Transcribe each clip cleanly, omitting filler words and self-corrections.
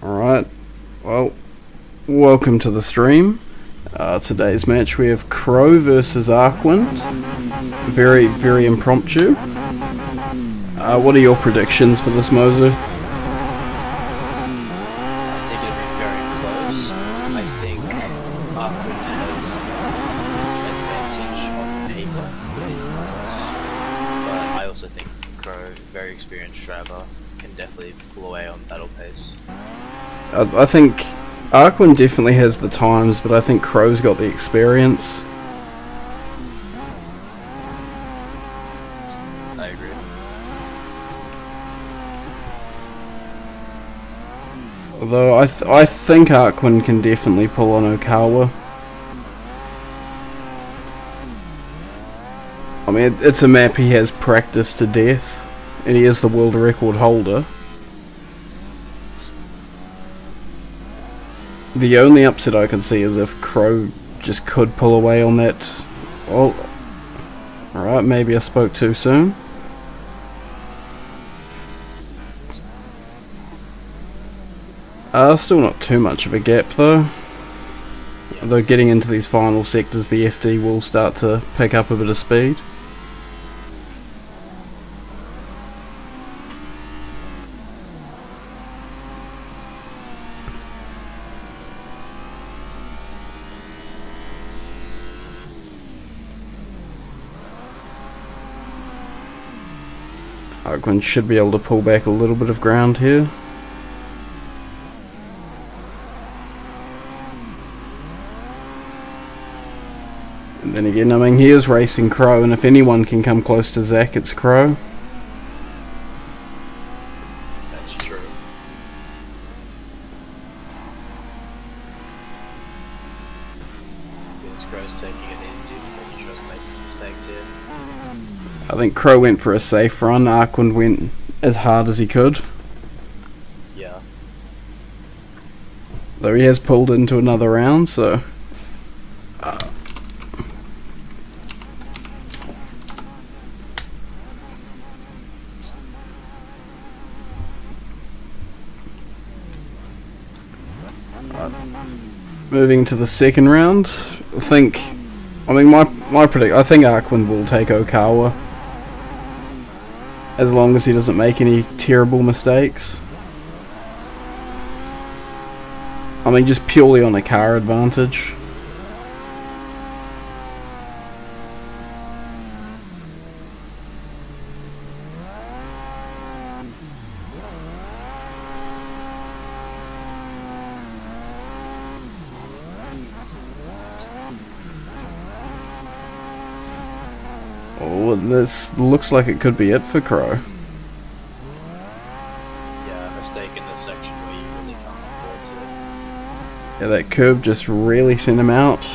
Alright, well, welcome to the stream. Today's match we have Crow versus Arkwind. Very, very impromptu. What are your predictions for this, Moser? I think it'll be very close. I think Arkwind has advantage on paper with his numbers, but I also think Crow, very experienced driver, can definitely pull away on battle pace. I think Arkwind definitely has the times, but I think Crow's got the experience. I agree. Although I think Arkwind can definitely pull on Okawa. I mean, it's a map he has practiced to death, and he is the world record holder. The only upset I could see is if Crow just could pull away on that. Well, alright, maybe I spoke too soon. Still not too much of a gap though. Although getting into these final sectors, the FD will start to pick up a bit of speed. Arkwind should be able to pull back a little bit of ground here. And then again, I mean, he is racing Crow, and if anyone can come close to Zach, it's Crow. That's true. Seems Crow's taking it easy, making sure he's making mistakes here. I think Crow went for a safe run, Arkwind went as hard as he could. Yeah. Though he has pulled into another round, so... Moving to the second round, I think Arkwind will take Okawa, as long as he doesn't make any terrible mistakes. I mean, just purely on a car advantage. Oh, this looks like it could be it for Crow. Yeah, mistake in this section where you really can't afford to. Yeah, that curve just really sent him out.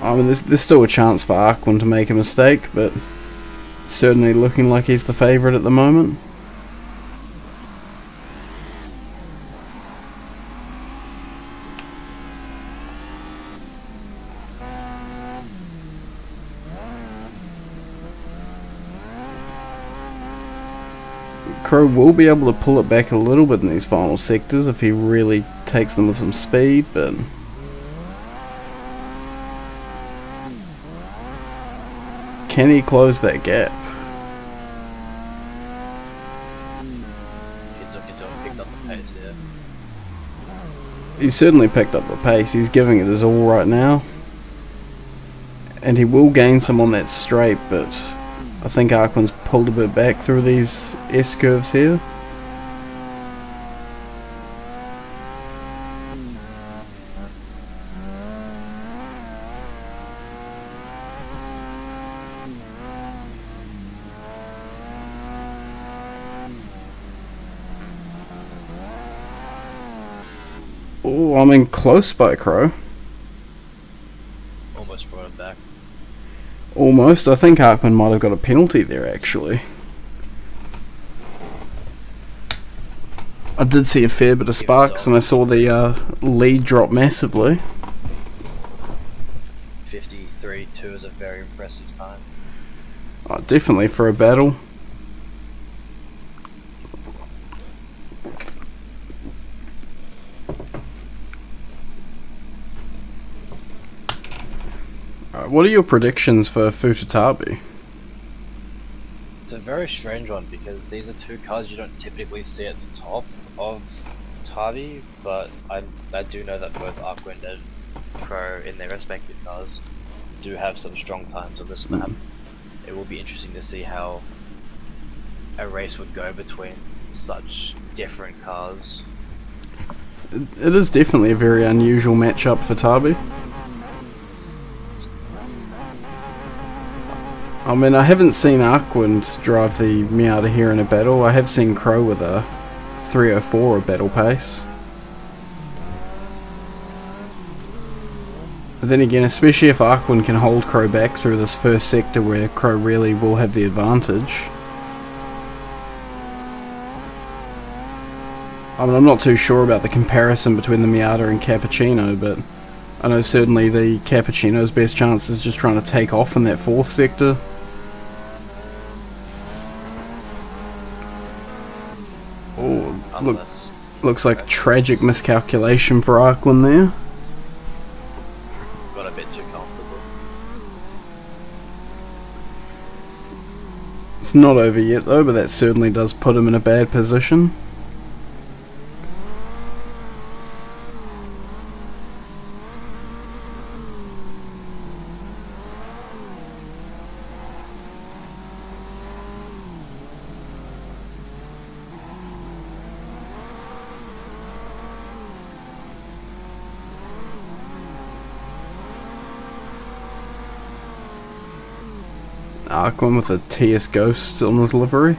I mean, there's still a chance for Arkwind to make a mistake, but certainly looking like he's the favourite at the moment. Crow will be able to pull it back a little bit in these final sectors if he really takes them with some speed, but... Can he close that gap? He's picked up the pace here. He's certainly picked up the pace, he's giving it his all right now. And he will gain some on that straight, but I think Arkwind's pulled a bit back through these S-curves here. Oh, I'm in close by Crow. Almost brought him back. Almost. I think Arkwind might have got a penalty there, actually. I did see a fair bit of sparks, and I saw the lead drop massively. 53-2 is a very impressive time. Oh, definitely for a battle. What are your predictions for Futatabi? It's a very strange one because these are two cars you don't typically see at the top of Tabi, but I do know that both Arkwind and Crow in their respective cars do have some strong times on this map. It will be interesting to see how a race would go between such different cars. It is definitely a very unusual matchup for Tabi. I mean, I haven't seen Arkwind drive the Miata here in a battle. I have seen Crow with a 304 at battle pace. But then again, especially if Arkwind can hold Crow back through this first sector where Crow really will have the advantage. I mean, I'm not too sure about the comparison between the Miata and Cappuccino, but I know certainly the Cappuccino's best chance is just trying to take off in that fourth sector. Oh, looks like a tragic miscalculation for Arkwind there. Got a bit too comfortable. It's not over yet though, but that certainly does put him in a bad position. Arkwind with a TS Ghost on his livery.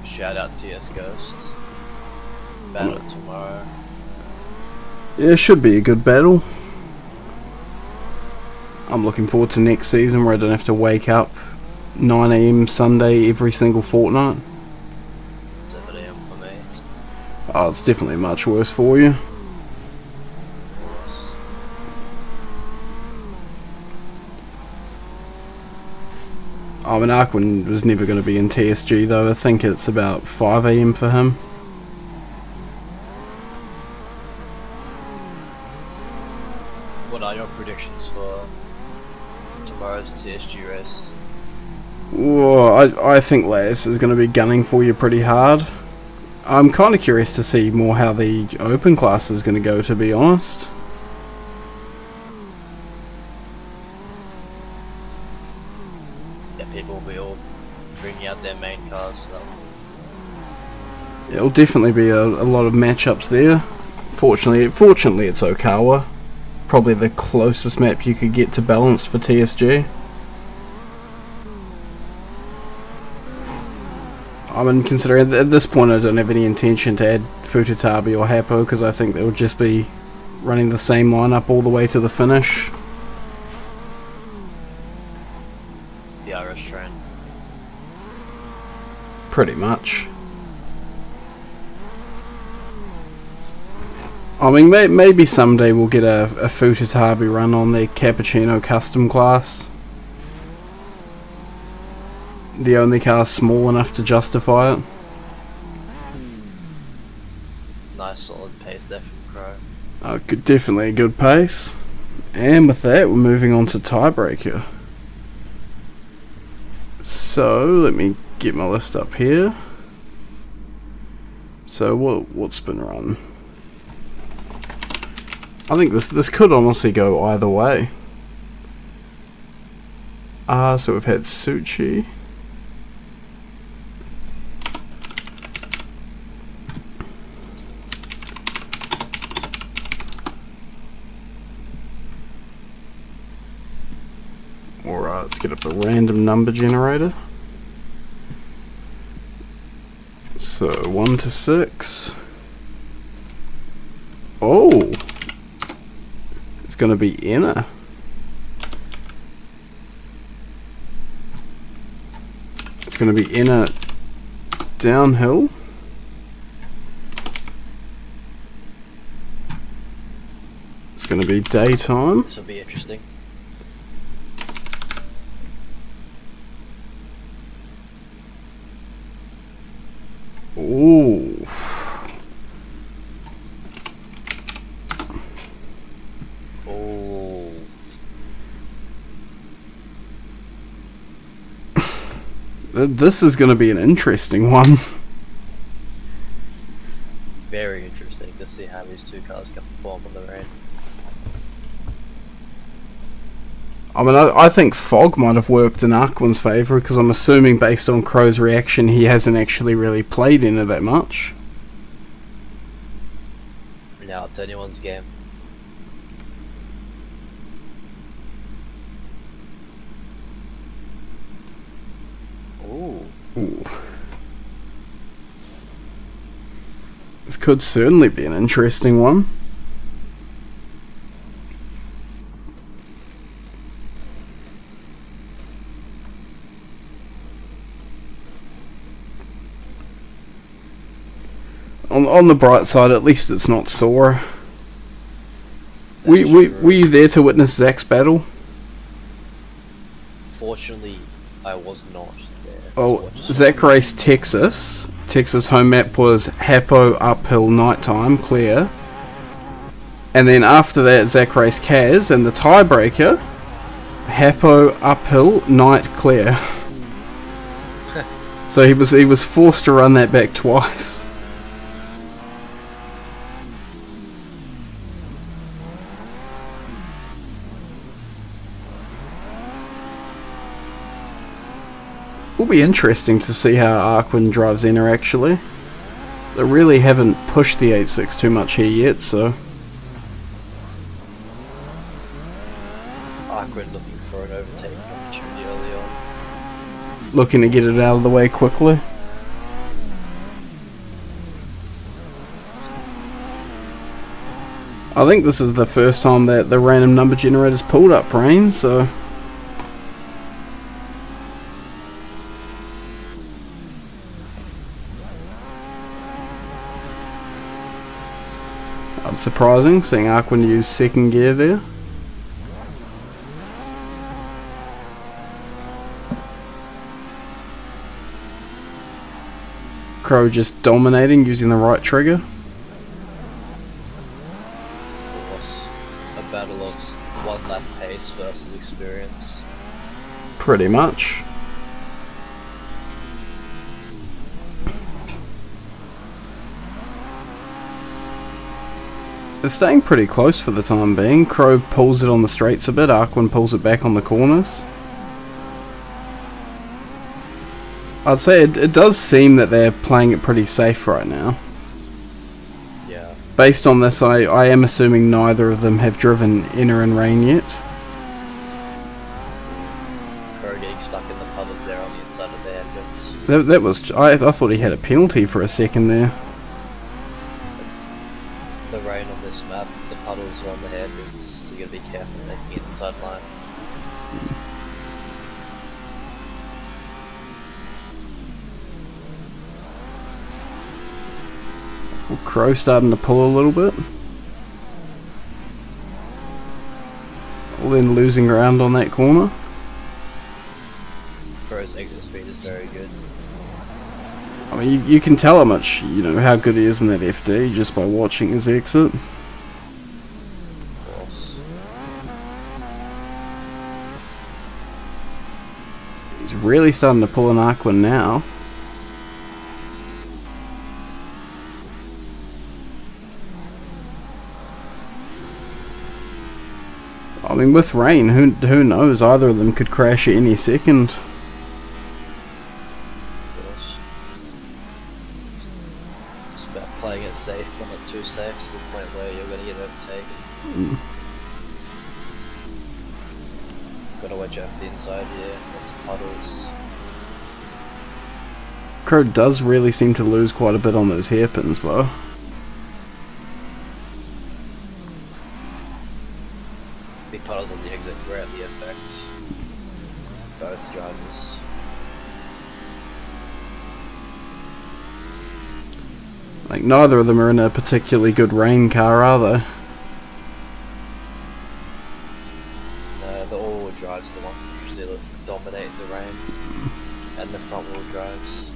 Shout out TS Ghost. Battle tomorrow. Yeah, it should be a good battle. I'm looking forward to next season where I don't have to wake up 9 AM Sunday every single fortnight. 7 AM for me. Oh, it's definitely much worse for you. I mean, Arkwind was never going to be in TSG though. I think it's about 5 AM for him. What are your predictions for tomorrow's TSG race? Whoa, I think Laz is going to be gunning for you pretty hard. I'm kind of curious to see more how the open class is going to go, to be honest. Yeah, people will be all bringing out their main cars. So. It'll definitely be a lot of matchups there. Fortunately it's Okawa. Probably the closest map you could get to balanced for TSG. I mean, considering at this point I don't have any intention to add Futatabi or Hapo because I think they'll just be running the same lineup all the way to the finish. The Irish train. Pretty much. I mean, maybe someday we'll get a Futatabi run on their Cappuccino custom class. The only car small enough to justify it. Nice solid pace there from Crow. Definitely a good pace. And with that, we're moving on to tiebreaker. So, let me get my list up here. So, what's been run? I think this could honestly go either way. So we've had Suchi. Alright, let's get up a random number generator. So 1 to 6. Oh! It's gonna be inner. It's gonna be inner downhill. It's gonna be daytime. This will be interesting. Ooh. Oh, This is going to be an interesting one. very interesting to see how these two cars can perform on the rain. I mean, I think fog might have worked in Arkwind's favour, because I'm assuming based on Crow's reaction he hasn't actually really played in it that much. Now it's anyone's game. Ooh. Ooh. This could certainly be an interesting one. On the bright side, at least it's not sore. Were you there to witness Zach's battle? Fortunately, I was not there. Oh, Zach raced Texas. Texas home map was Hapo, uphill, nighttime, clear. And then after that, Zach raced Kaz, and the tiebreaker, Hapo, uphill, night, clear. So he was forced to run that back twice. Will be interesting to see how Arkwind drives Enner actually. They really haven't pushed the 8.6 too much here yet, so. Arkwind looking for an overtaking opportunity early on. Looking to get it out of the way quickly. I think this is the first time that the random number generator's pulled up rain, so. That's surprising, seeing Arkwind use second gear there. Crow just dominating, using the right trigger. It was a battle of one lap pace versus experience. Pretty much. It's staying pretty close for the time being. Crow pulls it on the straights a bit, Arkwind pulls it back on the corners. I'd say it does seem that they're playing it pretty safe right now. Yeah. Based on this, I am assuming neither of them have driven Enner and Rain yet. Crow getting stuck in the puddles there on the inside of the entrance. That was I thought he had a penalty for a second there. The rain on this map, the puddles are on the hairpins, so you gotta be careful taking it inside line. Well, Crow starting to pull a little bit. Well, then losing ground on that corner. Crow's exit speed is very good. I mean, you can tell how much, how good he is in that FD just by watching his exit. Of course. He's really starting to pull an Arkwind now. I mean, with rain, who knows? Either of them could crash at any second. Of course. It's about playing it safe, but not too safe to the point where you're gonna get overtaken. Gotta watch out for the inside here, lots of puddles. Crow does really seem to lose quite a bit on those hairpins, though. Big puddles on the exit greatly affect both drivers. Like, neither of them are in a particularly good rain car, are they? The all-wheel drives are the ones that usually dominate the rain, and the front-wheel drives.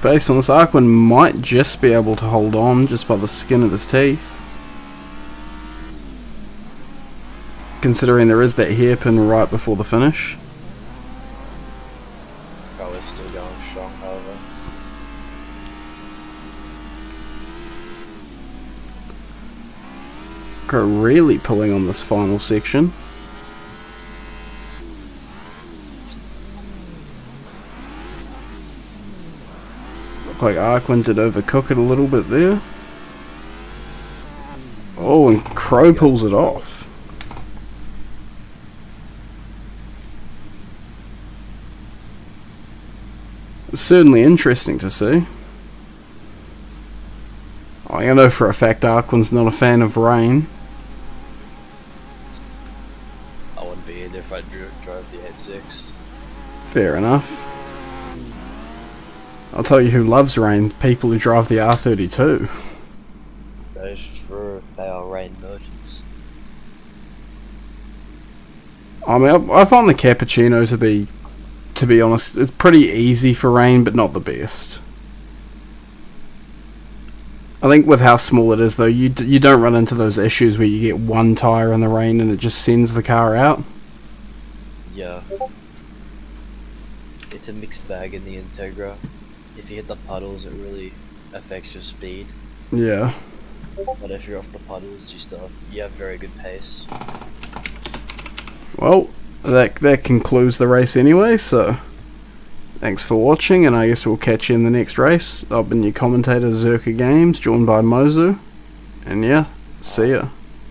based on this, Arkwind might just be able to hold on just by the skin of his teeth. Considering there is that hairpin right before the finish. Probably still going strong, however. Crow really pulling on this final section. Looked like Arkwind did overcook it a little bit there. Oh, and Crow pulls it off. It's certainly interesting to see. I know for a fact Arkwind's not a fan of rain. I wouldn't be either if I drove the 8.6. Fair enough. I'll tell you who loves rain, people who drive the R32. That is true, they are rain merchants. I mean, I find the cappuccino to be honest, it's pretty easy for rain, but not the best. I think with how small it is, though, you don't run into those issues where you get one tyre in the rain and it just sends the car out. Yeah. It's a mixed bag in the Integra. If you hit the puddles, it really affects your speed. Yeah. But if you're off the puddles, you have very good pace. Well, that concludes the race anyway, so thanks for watching, and I guess we'll catch you in the next race. I've been your commentator, Zerka Games, joined by Mozu, and yeah, see ya.